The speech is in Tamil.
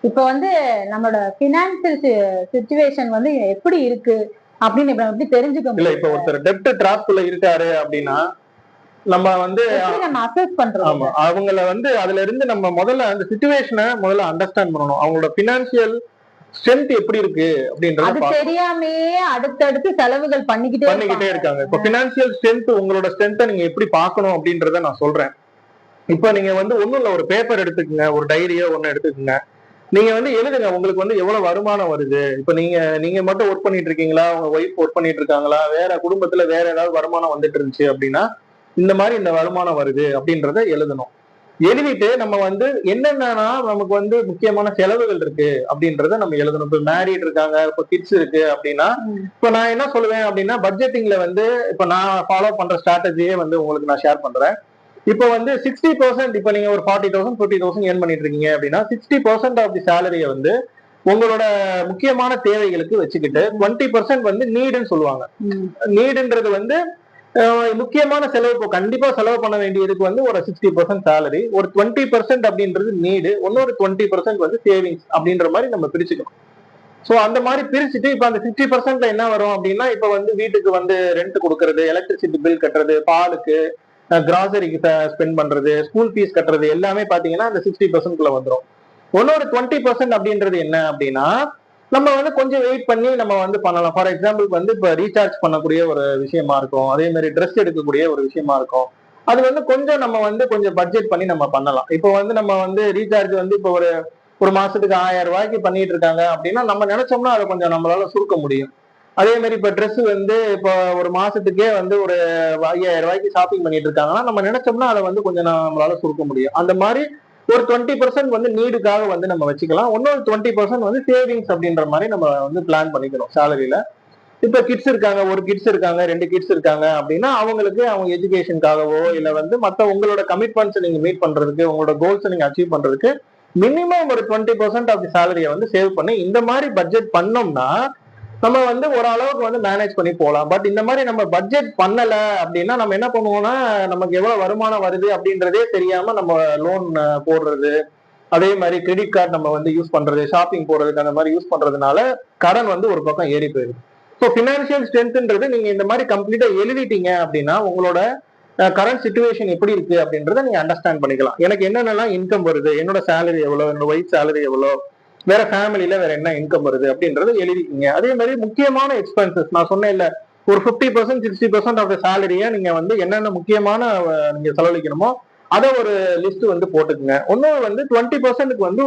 இப்ப வந்து நம்மளோட பினான்சியல் சிச்சுவேஷன் வந்து எப்படி இருக்கு அப்படின்னு இப்ப எப்படி தெரிஞ்சுக்க இல்ல இப்ப ஒருத்தர் டெப்ட் டிராப்குள்ள இருக்காரு அப்படின்னா நம்ம வந்து நம்ம அசஸ் பண்றோம். ஆமா, அவங்கள வந்து அதுல இருந்து நம்ம முதல்ல அந்த சிச்சுவேஷனை முதல்ல அண்டர்ஸ்டாண்ட் பண்ணணும். அவங்களோட பினான்சியல் ஸ்ட்ரென்த் எப்படி இருக்கு அப்படின்றது தெரியாமே அடுத்தடுத்து செலவுகள் பண்ணிக்கிட்டே இருக்காங்க. இப்ப பினான்சியல் ஸ்ட்ரென்த் உங்களோட ஸ்ட்ரென்த்தை நீங்க எப்படி பார்க்கணும் அப்படின்றத நான் சொல்றேன். இப்ப நீங்க வந்து ஒண்ணும் இல்ல, ஒரு பேப்பர் எடுத்துக்கங்க, ஒரு டைரியோ ஒண்ணு எடுத்துக்கங்க. நீங்க வந்து எழுதுங்க உங்களுக்கு வந்து எவ்வளவு வருமானம் வருது. இப்ப நீங்க மட்டும் ஒர்க் பண்ணிட்டு இருக்கீங்களா, உங்க ஒய்ஃப் ஒர்க் பண்ணிட்டு இருக்காங்களா, வேற குடும்பத்துல வேற ஏதாவது வருமானம் வந்துட்டு இருந்துச்சு அப்படின்னா இந்த மாதிரி இந்த வருமானம் வருது அப்படின்றத எழுதணும். எழுதிட்டு நம்ம வந்து என்னென்னா நமக்கு வந்து முக்கியமான செலவுகள் இருக்கு அப்படின்றத நம்ம எழுதணும். இப்ப மேரிட் இருக்காங்க, இப்ப கிட்ஸ் இருக்கு அப்படின்னா இப்ப நான் என்ன சொல்லுவேன் அப்படின்னா பட்ஜெட்டிங்ல வந்து இப்ப நான் ஃபாலோ பண்ற ஸ்ட்ராட்டஜியே வந்து உங்களுக்கு நான் ஷேர் பண்றேன். இப்போ வந்து 60% இப்ப நீங்க ஒரு 40,000 50,000 ஏர்ன் பண்ணிட்டு இருக்கீங்க அப்படின்னா 60% ஆஃப் தி சேலரியை வந்து உங்களோட முக்கியமான தேவைகளுக்கு வச்சுக்கிட்டு 20% வந்து நீடுன்னு சொல்லுவாங்க. நீடுன்றது வந்து முக்கியமான செலவு, இப்போ கண்டிப்பா செலவு பண்ண வேண்டியதுக்கு வந்து ஒரு 60% சேலரி, ஒரு 20% அப்படின்றது நீடு, இன்னொரு 20% வந்து சேவிங்ஸ் அப்படின்ற மாதிரி நம்ம பிரிச்சுக்கணும். சோ அந்த மாதிரி பிரிச்சுட்டு இப்ப அந்த 60%ல என்ன வரும் அப்படின்னா இப்ப வந்து வீட்டுக்கு வந்து ரெண்ட் கொடுக்கறது, எலக்ட்ரிசிட்டி பில் கட்டுறது, பாலுக்கு கிராசரிக்கு ஸ்பெண்ட் பண்றது, ஸ்கூல் ஃபீஸ் கட்டுறது எல்லாமே பாத்தீங்கன்னா அந்த 60%க்குள்ள வந்துடும். இன்னொரு 20% அப்படின்றது என்ன அப்படின்னா நம்ம வந்து கொஞ்சம் வெயிட் பண்ணி நம்ம வந்து பண்ணலாம். ஃபார் எக்ஸாம்பிள் வந்து இப்ப ரீசார்ஜ் பண்ணக்கூடிய ஒரு விஷயமா இருக்கும், அதே மாதிரி ட்ரெஸ் எடுக்கக்கூடிய ஒரு விஷயமா இருக்கும். அது வந்து கொஞ்சம் நம்ம வந்து கொஞ்சம் பட்ஜெட் பண்ணி நம்ம பண்ணலாம். இப்போ வந்து நம்ம வந்து ரீசார்ஜ் வந்து இப்போ ஒரு மாசத்துக்கு 1000 ரூபாய்க்கு பண்ணிட்டு இருக்காங்க அப்படின்னா நம்ம நினைச்சோம்னா அதை கொஞ்சம் நம்மளால சுருக்க முடியும். அதே மாதிரி இப்ப ட்ரெஸ் வந்து இப்போ ஒரு மாசத்துக்கே வந்து ஒரு 5000 ரூபாய்க்கு ஷாப்பிங் பண்ணிட்டு இருக்காங்கன்னா நம்ம நினைச்சோம்னா அதை வந்து கொஞ்சம் நம்மளால சுருக்க முடியும். அந்த மாதிரி ஒரு 20% வந்து நீடுக்காக வந்து நம்ம வச்சுக்கலாம். இன்னொரு 20% வந்து சேவிங்ஸ் அப்படின்ற மாதிரி நம்ம வந்து பிளான் பண்ணிக்கணும் சேலரியில. இப்ப கிட்ஸ் இருக்காங்க, ஒரு கிட்ஸ் இருக்காங்க, 2 கிட்ஸ் இருக்காங்க அப்படின்னா அவங்களுக்கு அவங்க எஜுகேஷனுக்காகவோ இல்ல வந்து மத்த உங்களோட கமிட்மெண்ட்ஸ் நீங்க மீட் பண்றதுக்கு, உங்களோட கோல்ஸ் நீங்க அச்சீவ் பண்றதுக்கு மினிமம் ஒரு 20% ஆஃப் தி சேலரியை வந்து சேவ் பண்ணி இந்த மாதிரி பட்ஜெட் பண்ணோம்னா நம்ம வந்து ஓரளவுக்கு வந்து மேனேஜ் பண்ணி போகலாம். பட் இந்த மாதிரி நம்ம பட்ஜெட் பண்ணல அப்படின்னா நம்ம என்ன பண்ணுவோம்னா நமக்கு எவ்வளவு வருமானம் வருது அப்படின்றதே தெரியாம நம்ம லோன் போடுறது, அதே மாதிரி கிரெடிட் கார்டு நம்ம வந்து யூஸ் பண்றது, ஷாப்பிங் போடுறதுக்கு அந்த மாதிரி யூஸ் பண்றதுனால கடன் வந்து ஒரு பக்கம் ஏறி போயிடுது. ஸோ பினான்சியல் ஸ்ட்ரென்த்ன்றது நீங்க இந்த மாதிரி கம்ப்ளீட்டா எழுதிட்டீங்க அப்படின்னா உங்களோட கரண்ட் சிச்சுவேஷன் எப்படி இருக்கு அப்படின்றத நீங்க அண்டர்ஸ்டாண்ட் பண்ணிக்கலாம். எனக்கு என்னென்னலாம் இன்கம் வருது, என்னோட சேலரி எவ்வளவு, என்னோட ஒய்ஃப் சேலரி எவ்வளவு, வேற ஃபேமிலியில வேற என்ன இன்கம் வருது அப்படின்றத எழுதிக்கிங்க. அதே மாதிரி முக்கியமான எக்ஸ்பென்சஸ் நான் சொன்னேன் இல்ல, ஒரு 50% 60% ஆஃப் த சேலரியை நீங்க வந்து என்னென்ன முக்கியமான நீங்க செலவழிக்கணுமோ அதை ஒரு லிஸ்ட் வந்து போட்டுக்குங்க. இன்னொரு வந்து 20%க்கு வந்து